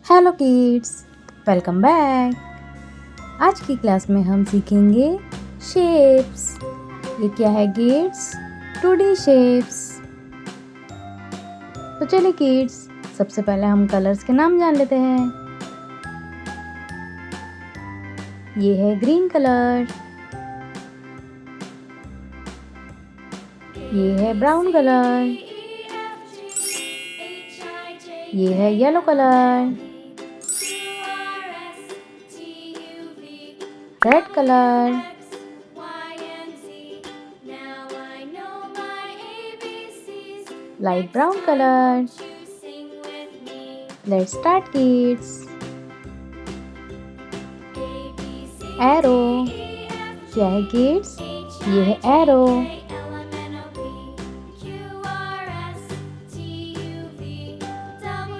Hello kids, welcome back. आज की class में हम सीखेंगे शेप्स। ये क्या है किड्स? 2D shapes. तो चलिए किड्स, सबसे पहले हम कलर्स के नाम जान लेते हैं। ये है ग्रीन कलर, ये है ब्राउन कलर, ये है yellow colour, red colour, light brown colour. Let's start kids. Arrow, क्या है किड्स? ये है एरो।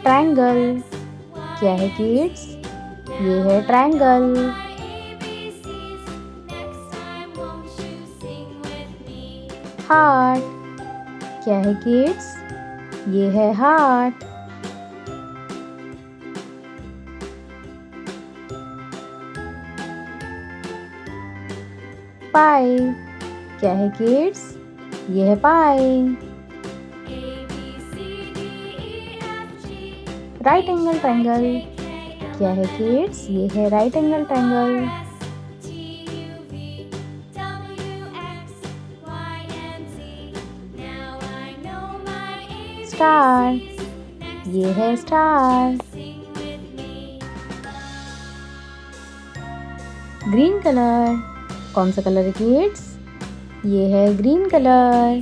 ट्रायंगल, क्या है किड्स? ये है ट्रायंगल। हार्ट, क्या है किड्स? ये है हार्ट। पाई, क्या है किड्स? ये है पाई। राइट एंगल ट्रायंगल, क्या है किड्स? ये है राइट एंगल ट्रायंगल। स्टार, ये है स्टार। ग्रीन कलर, कौन सा कलर है किड्स? ये है ग्रीन कलर।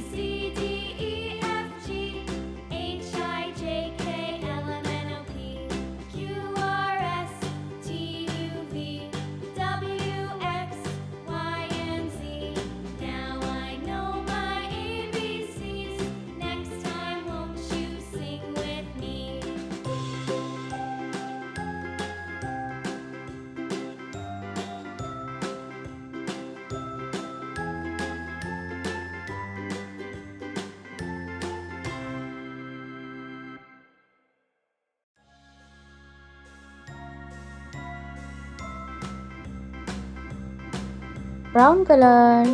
ब्राउन कलर,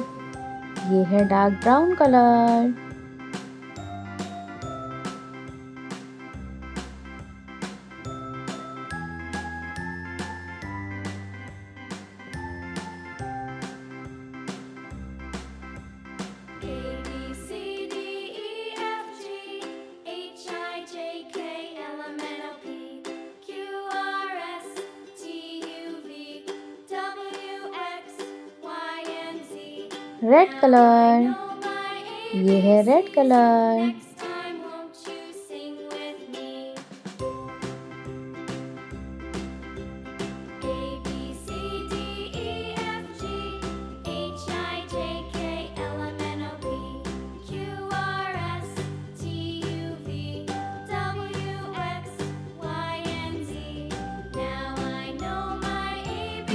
ये है dark brown colour. Red colour, ये है red colour.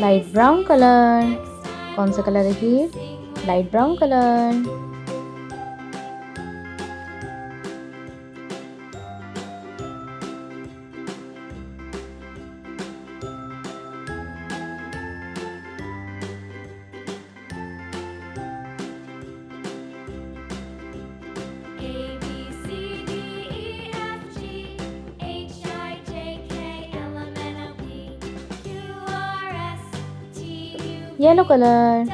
Light brown colour, कौन सा कलर है कि? Light brown colour. Yellow colour,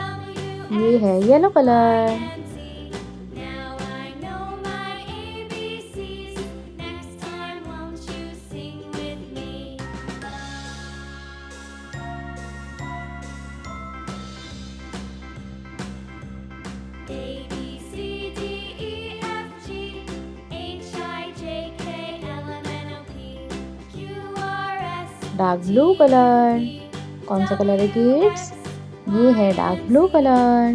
ये है yellow colour. Dark blue colour, कौन सा कलर है किड्स? ये है डार्क ब्लू कलर।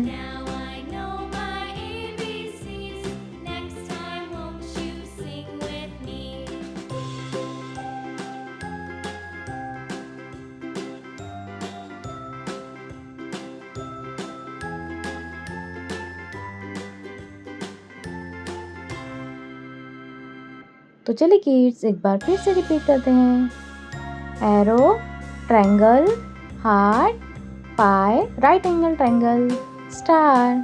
तो चलिए किड्स, एक बार फिर से रिपीट करते हैं। Arrow, triangle, heart, pie, right angle triangle, star.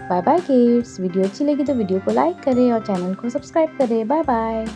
Bye bye kids. Video अच्छी लगी तो वीडियो को लाइक करें और चैनल को सब्सक्राइब करें। Bye bye.